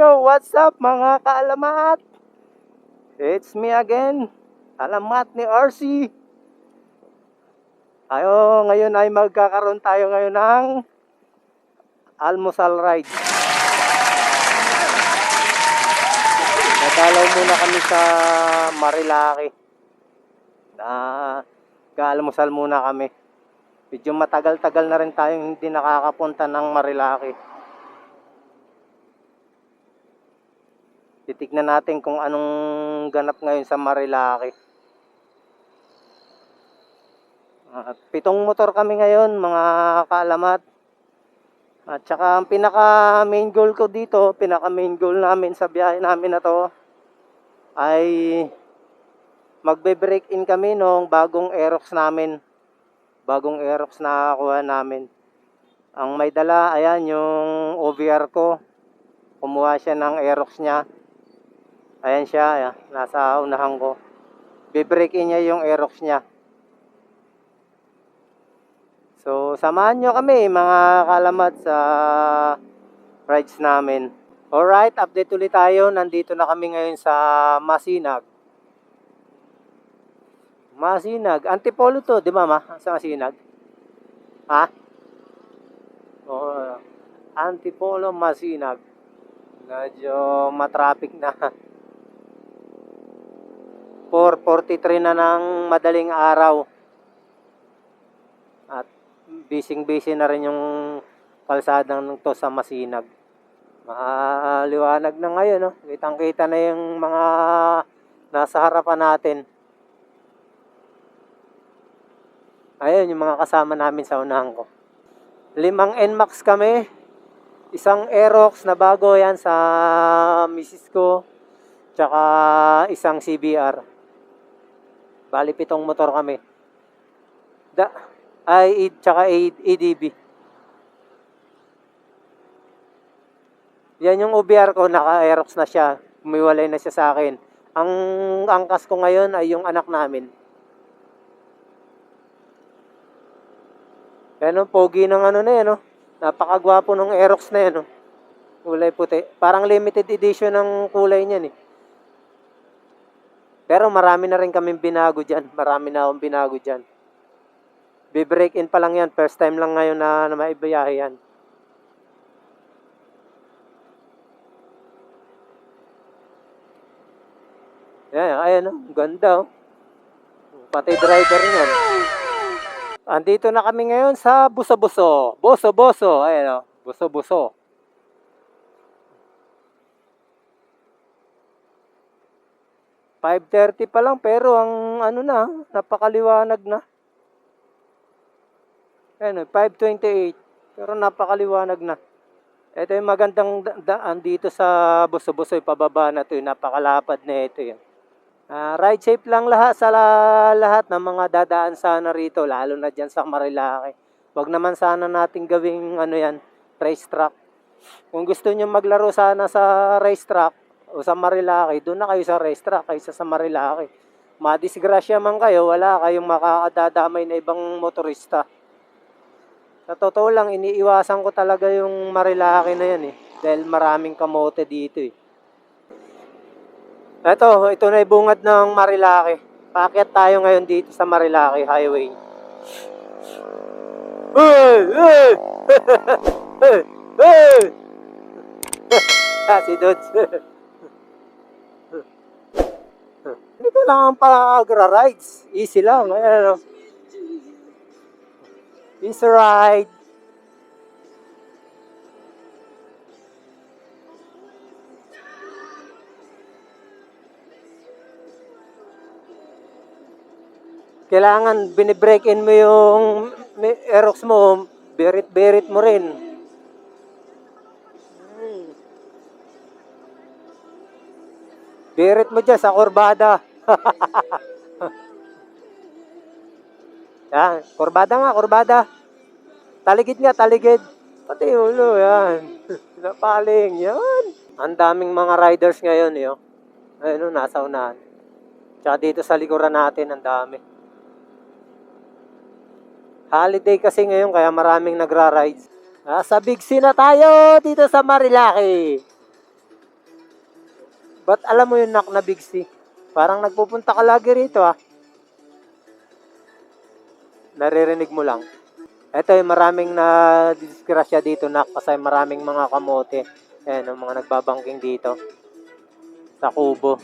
Yo, what's up mga kaalamat? It's me again, Alamat ni RC. Ngayon ay magkakaroon tayo ngayon ng almusal ride. Nadalaw muna kami sa Marilaki. Nag-almusal muna kami. Medyo matagal-tagal na rin tayong hindi nakakapunta ng Marilaki. Titignan natin kung anong ganap ngayon sa Marilaki. 7 motor kami ngayon mga kaalamat. At saka ang pinaka main goal ko dito, pinaka main goal namin sa biyahe namin na to ay magbe-break in kami nung bagong Aerox namin. Bagong Aerox na kuha namin. Ang may dala, ayan yung OVR ko. Kumuha siya ng Aerox niya. Ayan siya, ayan, nasa unahan ko. Be-break in niya yung Aerox niya. So, samahan nyo kami mga kaalamat sa rides namin. Alright, update ulit tayo. Nandito na kami ngayon sa Masinag. Masinag. Antipolo to, di ba ma? Sa Masinag? Ha? Oh, Antipolo, Masinag. Medyo matraffic na. 4:43 na ng madaling araw. At busy na rin yung kalsada ng to sa Masinag. Maliwanag na ngayon, no? Kitang-kita na yung mga nasa harapan natin. Ayun yung mga kasama namin sa unahan ko. 5 NMAX kami. Isang Aerox na bago yan sa misis ko. Tsaka isang CBR. Bali 7 motor kami. Tsaka ADB. Yan yung OBR ko, naka-Aerox na siya. Umiwalay na siya sa akin. Ang angkas ko ngayon ay yung anak namin. Yan ang pogi ng ano na yan, no? Napakagwapo ng Aerox na yan, no? Kulay puti. Parang limited edition ng kulay niyan, eh. Pero marami na rin kaming binago dyan. Marami na akong binago dyan. Be-break in pa lang yan. First time lang ngayon na maibiyahe yan. Ayan, ganda, oh. Pati driver niyan. Andito na kami ngayon sa Buso-Buso. Buso-Buso. Ayan, oh. Buso-Buso. "5:30 pa lang pero ang ano na, napakaliwanag na. Ayan, 5:28 pero napakaliwanag na. Ito yung magandang daan dito sa Buso-Buso, pababa na to, napakalapad na ito yan. Ride safe lang lahat sa lahat ng mga dadaan sana rito, lalo na dyan sa Marilaki. Wag naman sana nating gawing racetrack. Kung gusto niyo maglaro sana sa racetrack o sa Marilaki, doon na kayo sa racetrack kaysa sa Marilaki. Madisgrasya man kayo, wala kayong makakadadamay na ibang motorista. Sa totoo lang, iniiwasan ko talaga yung Marilaki na yan, eh. Dahil maraming kamote dito, eh. Ito na yung bungad ng Marilaki. Paakyat tayo ngayon dito sa Marilaki Highway. Si Dodge. Ito lang ang pag-rides. Easy lang. Ayan, easy ride. Kailangan binibreak in mo yung Aerox mo, berit mo rin. Berit mo dyan sa kurbada. Yan, kurbada. Taligid nga, taligid. Pati ulo, yan. Napaling, yan. Ang daming mga riders ngayon, yun. Ayun, nasa unahan. Tsaka dito sa likuran natin, ang dami. Holiday kasi ngayon, kaya maraming nagra-rides. Sa Big C na tayo, dito sa Marilaki. Ba't alam mo yung knock na Big C? Parang nagpupunta ka lagi rito ah. Naririnig mo lang. Ito yung maraming na disgrasya dito na kasi maraming mga kamote. Ayan, yung mga nagbabangking dito. Sa kubo.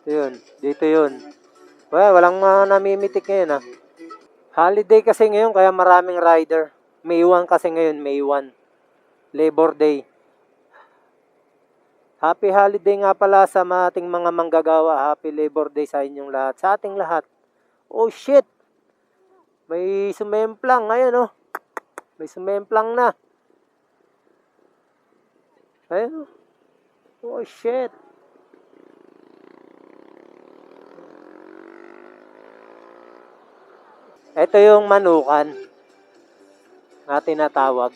Ito yun. Dito yun. Well, walang namimitik ngayon ah. Holiday kasi ngayon kaya maraming rider. May 1 kasi ngayon, May 1. Labor Day. Happy holiday nga pala sa ating mga manggagawa. Happy Labor Day sa inyong lahat. Sa ating lahat. Oh shit! May sumemplang. Ayun oh. May sumemplang na. Ayun oh. Oh shit! Ito yung manukan na tinatawag.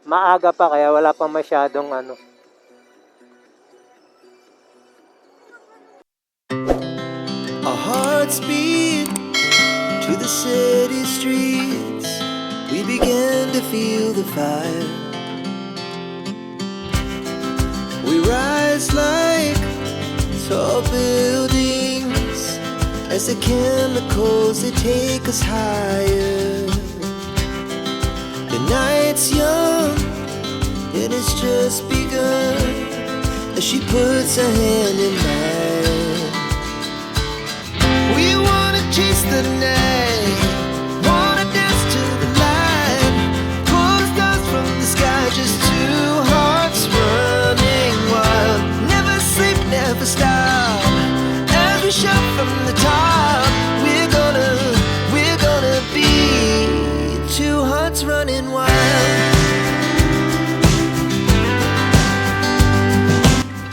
Maaga pa kaya wala pa masyadong ano. Our hearts beat to the city streets. We began to feel the fire. We rise like tall buildings as the chemicals they take us higher. The night's young and it's just begun as she puts her hand in mine. We wanna chase the night, wanna dance to the light, pull the stars from the sky, just two hearts running wild. Never sleep, never stop, as we shout from the top. We're gonna be two hearts running wild.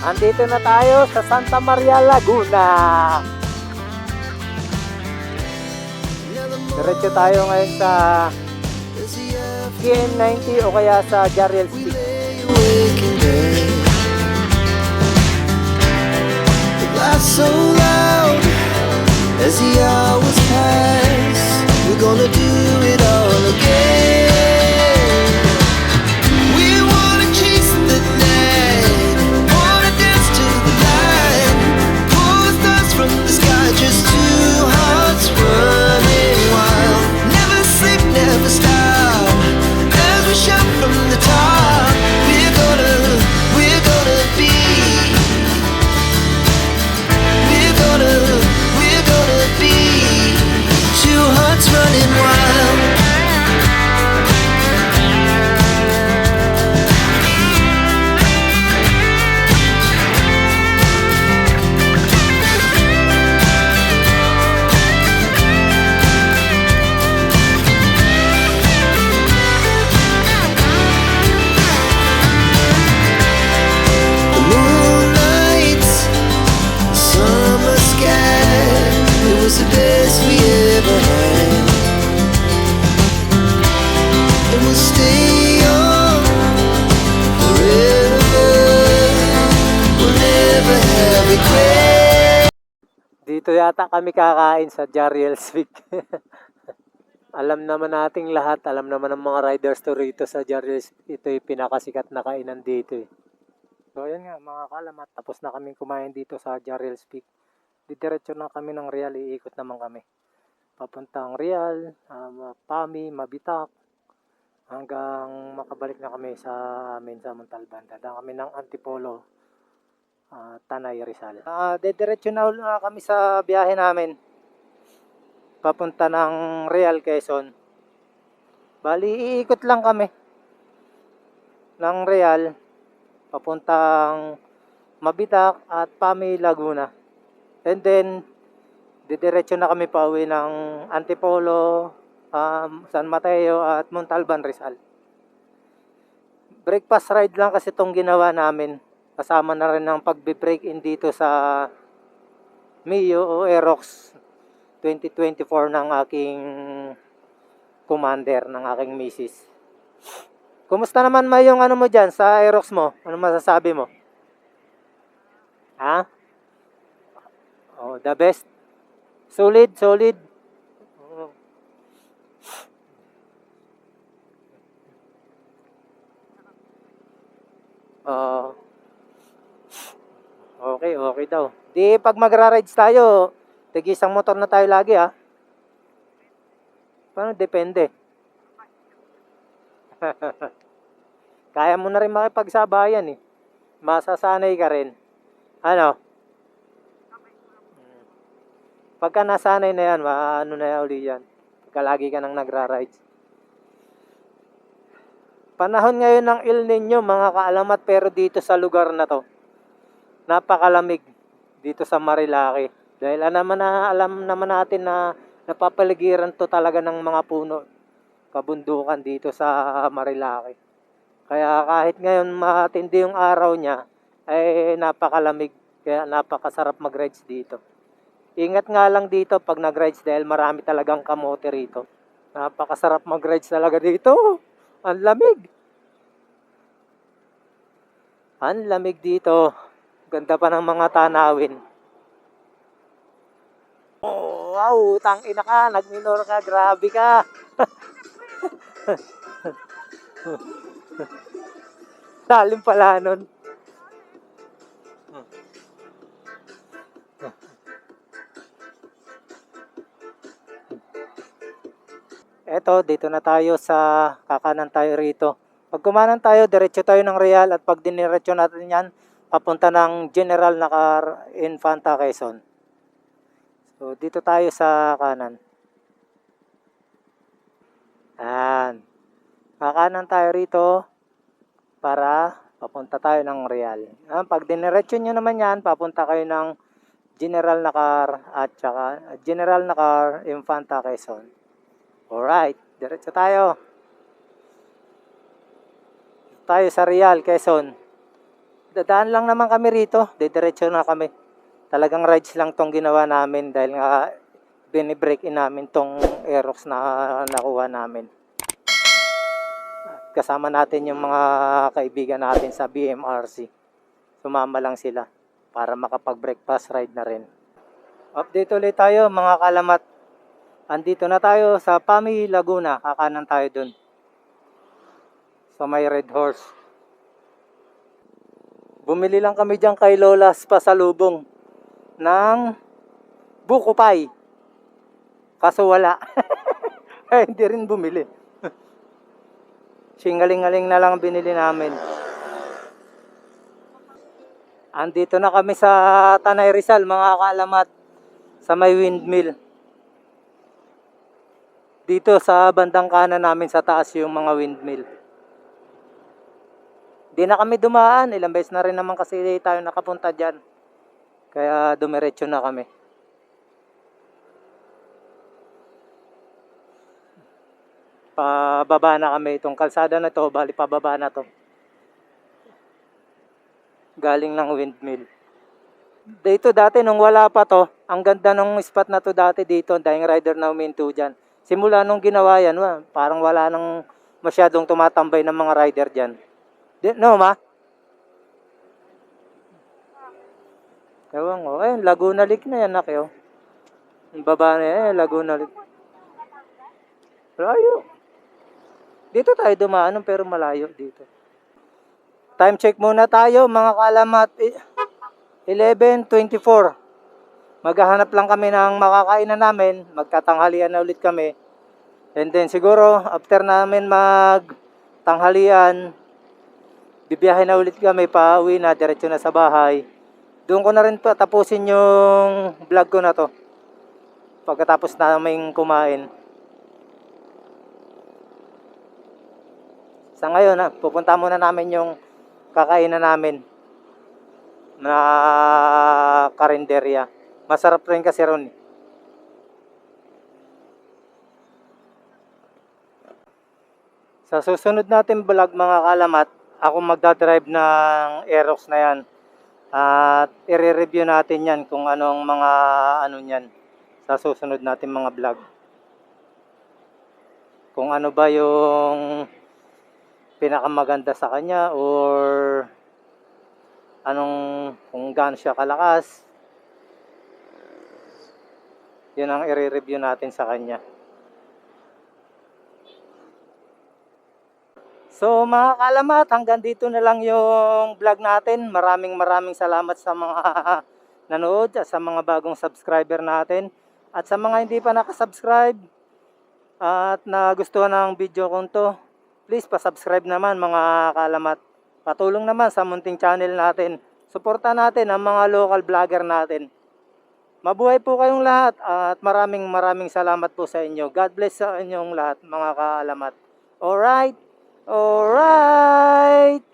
Andito na tayo sa Santa Maria, Laguna. Diretso tayo ngayon sa KM90 o kaya sa Jariel Street. The laughs so loud as the hours pass. We're gonna do it all again. We wanna chase the night, wanna dance to the light, pull the stars from the sky, just two hearts running wild. Never sleep, never stop, as we shout from the top. We're gonna be. We're gonna be two hearts running wild. The moonlight, summer sky, it was the best we ever had. And we'll stay young forever. We'll never have regret. Dito yata kami kakain sa Jariel Street. Alam naman nating lahat, alam naman ng mga riders to rito sa Jariel Street. Ito yung pinakasikat na kainan dito eh. So ayan nga mga kalamat, tapos na kami kumain dito sa Jariel Street. Didiretso na kami ng Real, iikot naman kami. Papuntang Real, Pami, Mabitak, hanggang makabalik na kami sa amin sa Montalban. Dadaan kami ng Antipolo, Tanay, Rizal. Didiretso na kami sa biyahe namin. Papunta ng Real, Quezon. Bali, iikot lang kami ng Real, papuntang Mabitak at Pami, Laguna. And then, didiretso na kami pa uwi ng Antipolo, San Mateo at Montalban, Rizal. Breakfast ride lang kasi itong ginawa namin. Kasama na rin ng pagbe-break in dito sa Mio o Aerox 2024 ng aking commander, ng aking misis. Kumusta naman yung ano mo dyan sa Aerox mo? Ano masasabi mo? Ha? Oh, the best. Solid, solid. Okay, okay daw. Di pag magra-rides tayo, tig-isang motor na tayo lagi ah. Paano depende? Kaya mo na rin makipagsabayan eh. Masasanay ka rin. Ano? Pagka nasanay na yan, maano na yan uli yan. Pagka lagi ka nang nagra-rides. Panahon ngayon ng El Nino, mga kaalamat, pero dito sa lugar na to, napakalamig dito sa Marilaki. Dahil alam naman natin na napapaligiran to talaga ng mga puno, kabundukan dito sa Marilaki. Kaya kahit ngayon matindi yung araw niya, ay napakalamig. Kaya napakasarap mag-rides dito. Ingat nga lang dito pag nag-rides dahil marami talagang kamote rito. Napakasarap mag-rides talaga dito. Ang lamig. Ang lamig dito. Ganda pa ng mga tanawin. Oh, wow, tangina ka, nagminor ka, grabe ka. Salim pala nun. Eto, dito na tayo sa kakanan tayo rito. Pag kumanan tayo, diretso tayo ng Real at pag diniretso natin yan, papunta ng General Nakar Infanta Quezon. So, dito tayo sa kanan. Yan. Kakanan tayo rito para papunta tayo ng Real. Pag diniretso nyo naman yan, papunta kayo ng General Nakar at saka General Nakar Infanta Quezon. Alright, diretso tayo. Tayo sa Real, Quezon. Dadaan lang naman kami rito. Diretso na kami. Talagang rides lang tong ginawa namin dahil nga binibreak in namin tong Aerox na nakuha namin. Kasama natin yung mga kaibigan natin sa BMRC. Sumama lang sila para makapag-breakfast ride na rin. Update ulit tayo mga kalamat. Andito na tayo sa Pami, Laguna. Kakanan tayo dun. Sa may Red Horse. Bumili lang kami dyan kay Lola's pasalubong ng buko pie. Kaso wala. Ay, hindi rin bumili. Singaling-aling na lang binili namin. Andito na kami sa Tanay Rizal, mga kaalamat. Sa may windmill. Dito sa bandang kanan namin sa taas yung mga windmill. Di na kami dumaan. Ilang beses na rin naman kasi tayo nakapunta dyan. Kaya dumiretso na kami. Pababa na kami itong kalsada na to. Bali pababa na to. Galing ng windmill. Dito dati nung wala pa to. Ang ganda ng spot na to dati dito. Dahil rider na uminto dyan. Simula nung ginawa yan, parang wala nang masyadong tumatambay ng mga rider dyan. No, ma? Ewan ko. Ayun, Laguna Lake na yan, nakyo. Yung baba na yan, Laguna Lake. Malayo. Dito tayo dumaan, pero malayo dito. Time check muna tayo, mga kalamat. 11:24. Maghahanap lang kami ng makakainan namin. Magtatanghalian na ulit kami. And then siguro, after namin magtanghalian, bibiyahe na ulit kami, pauwi na, diretso na sa bahay. Doon ko na rin tapusin yung vlog ko na to. Pagkatapos namin kumain. Sa ngayon, pupunta muna namin yung kakainan namin na karinderya. Masarap rin kasi ron. Sa susunod natin vlog mga kalamat, ako magdadrive ng Aerox na yan. At i-review natin yan kung anong mga ano yan sa susunod natin mga vlog. Kung ano ba yung pinakamaganda sa kanya or kung gaano siya kalakas. Yun ang i-review natin sa kanya. So mga kaalamat, hanggang dito na lang yung vlog natin. Maraming salamat sa mga nanood at sa mga bagong subscriber natin. At sa mga hindi pa nakasubscribe at nagustuhan ng video kong to, please pa-subscribe naman mga kaalamat. Patulong naman sa munting channel natin. Suporta natin ang mga local vlogger natin. Mabuhay po kayong lahat at maraming salamat po sa inyo. God bless sa inyong lahat mga kaalamat. Alright? Alright!